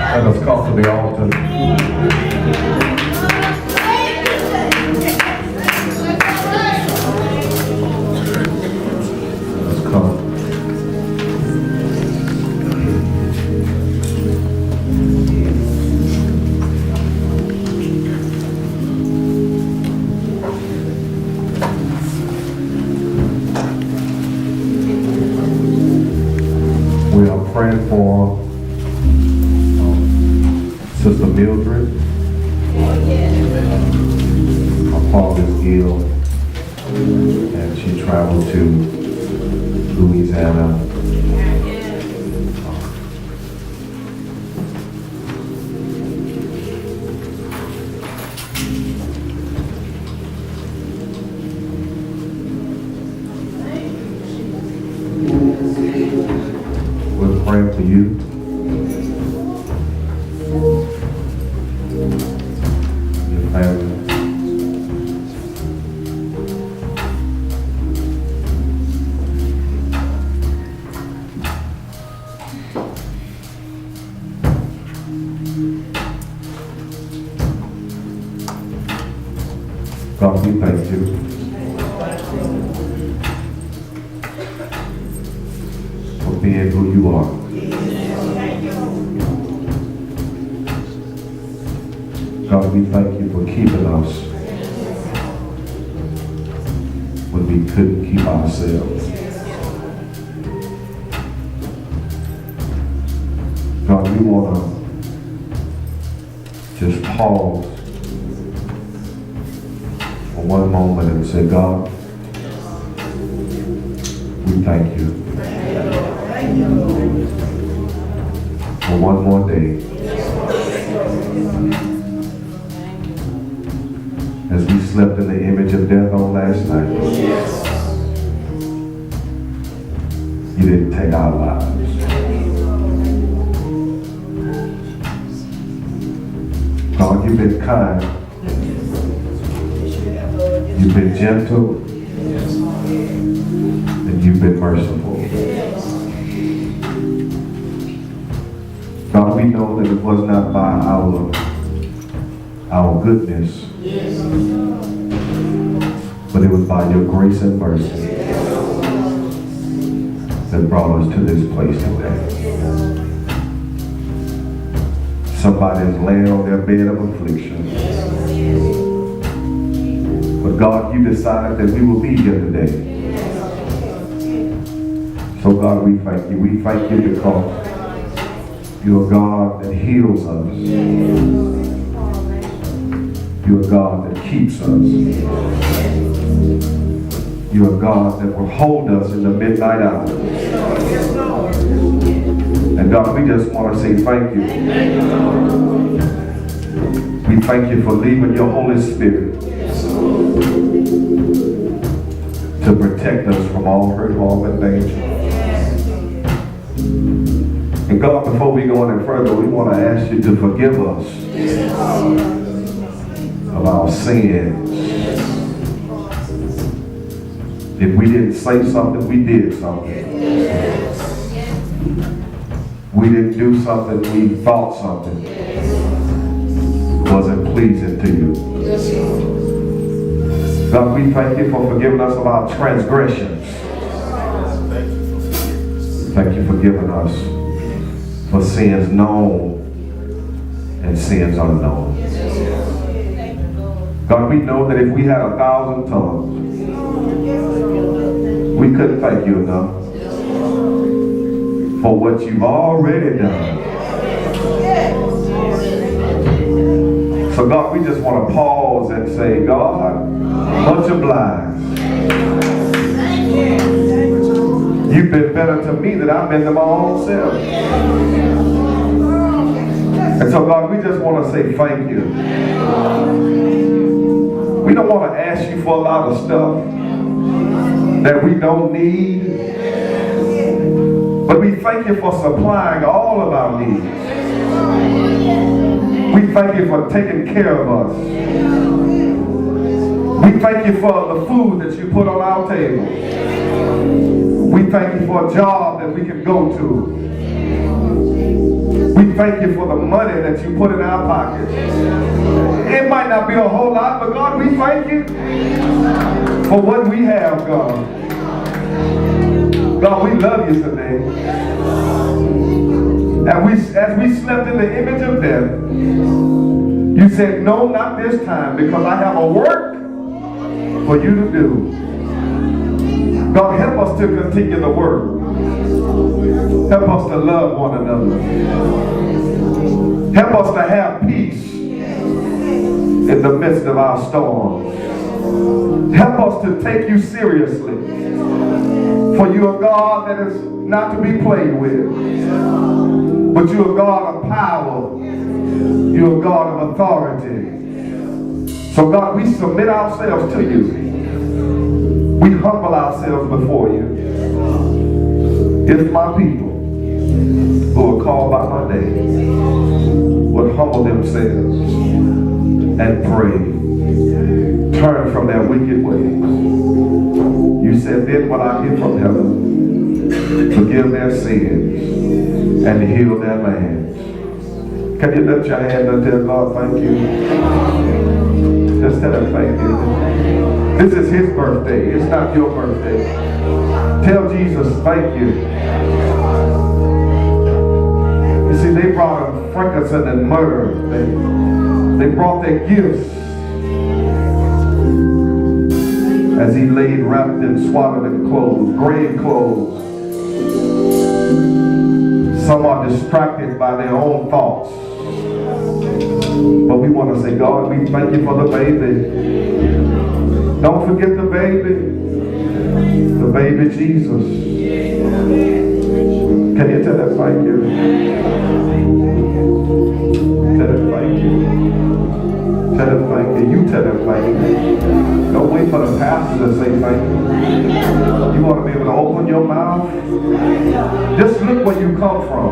Let us come to the altar. Let's come. We are praying for Sister Mildred. Her father is ill, and she traveled to Louisiana. We're praying for you. Your family. God, we thank you. For being who you are. God, we thank you for keeping us when we couldn't keep ourselves. God, we want to just pause for one moment and say, God, we thank you for one more day. As we slept in the image of death on last night, you didn't take our lives. God, you've been kind. You've been gentle. And you've been merciful. God, we know that it was not by our goodness, but it was by your grace and mercy that brought us to this place today. Somebody's laying on their bed of affliction. But God, you decided that we will be here today. So God, we thank you. We thank you because you're a God that heals us. You're a God that keeps us. You're a God that will hold us in the midnight hour. And God, we just want to say thank you. We thank you for leaving your Holy Spirit to protect us from all hurt, harm, and danger. And God, before we go any further, we want to ask you to forgive us of our sins. If we didn't say something, we did something. We didn't do something, we thought something wasn't pleasing to you. God, we thank you for forgiving us of our transgressions. Thank you for forgiving us for sins known and sins unknown. God, we know that if we had 1,000 tongues, we couldn't thank you enough for what you've already done. So God, we just want to pause and say, God, much obliged. You've been better to me than I've been to my own self. And so God, we just want to say thank you. We don't want to ask you for a lot of stuff that we don't need. But we thank you for supplying all of our needs. We thank you for taking care of us. We thank you for the food that you put on our table. We thank you for a job that we can go to. We thank you for the money that you put in our pockets. It might not be a whole lot, but God, we thank you for what we have, God. God, we love you today. And as we slept in the image of death, you said, no, not this time, because I have a work for you to do. God, help us to continue the work. Help us to love one another. Help us to have peace in the midst of our storms. Help us to take you seriously. For you are God that is not to be played with. But you are God of power. You are God of authority. So God, we submit ourselves to you. We humble ourselves before you. If my people who are called by my name would humble themselves and pray, turn from their wicked ways. You said, then when I hear from heaven, forgive their sins and heal their lands. Can you lift your hand and tell God, thank you? Just tell him thank you. This is his birthday. It's not your birthday. Tell Jesus, thank you. You see, they brought him frankincense and myrrh. They brought their gifts as he laid wrapped in swaddled in clothes, grave clothes. Some are distracted by their own thoughts. But we want to say, God, we thank you for the baby. Don't forget the baby. The baby Jesus. Can you tell him thank you? Tell him thank you. Tell him thank you. You tell him thank you. Don't wait for the pastor to say thank you. You want to be able to open your mouth. Just look where you come from.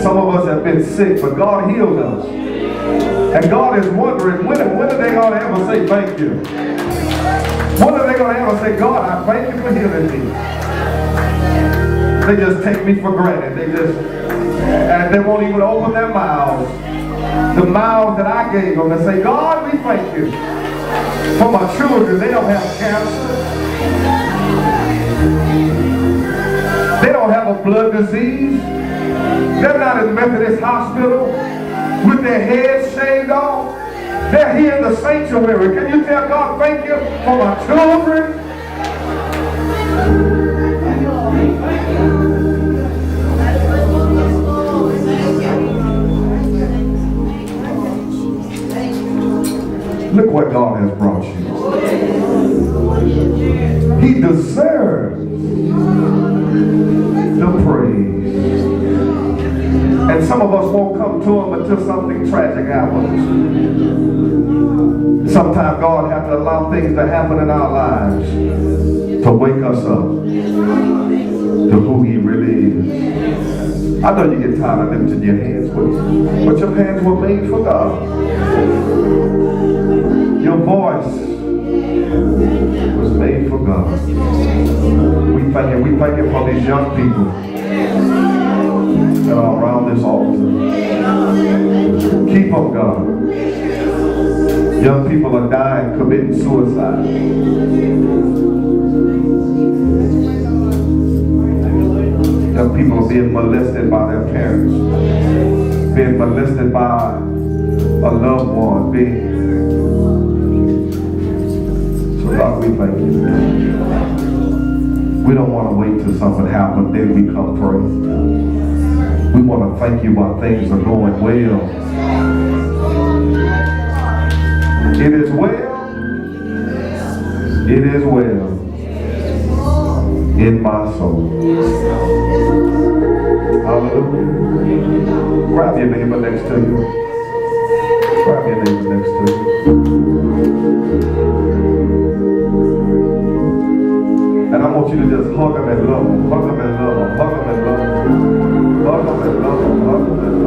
Some of us have been sick, but God healed us. And God is wondering, when are they going to ever say thank you? When are they going to ever say, God, I thank you for healing me? They just take me for granted. And they won't even open their mouths. The mouths that I gave them and say, God, we thank you for my children. They don't have cancer. They don't have a blood disease. They're not in Methodist hospital with their heads shaved off. They're here in the sanctuary. Can you tell God, thank you for my children? Look what God has brought you. He deserves the praise. And some of us won't come to him until something tragic happens. Sometimes God has to allow things to happen in our lives to wake us up to who he really is. I know you get tired of lifting your hands, but your hands were made for God. Your voice was made for God. We thank you for these young people that are around this altar. Keep them, God. Young people are dying, committing suicide. Young people are being molested by their parents, being molested by a loved one, So God, we thank you. We don't want to wait till something happens, then we come pray. We want to thank you while things are going well. It is well. It is well in my soul. Hallelujah. Grab your neighbor next to you. Grab your neighbor next to you. And I want you to just hug them and love them. Hug them and love them. Hug them and love them. Hug them and love them. Hug them and love them.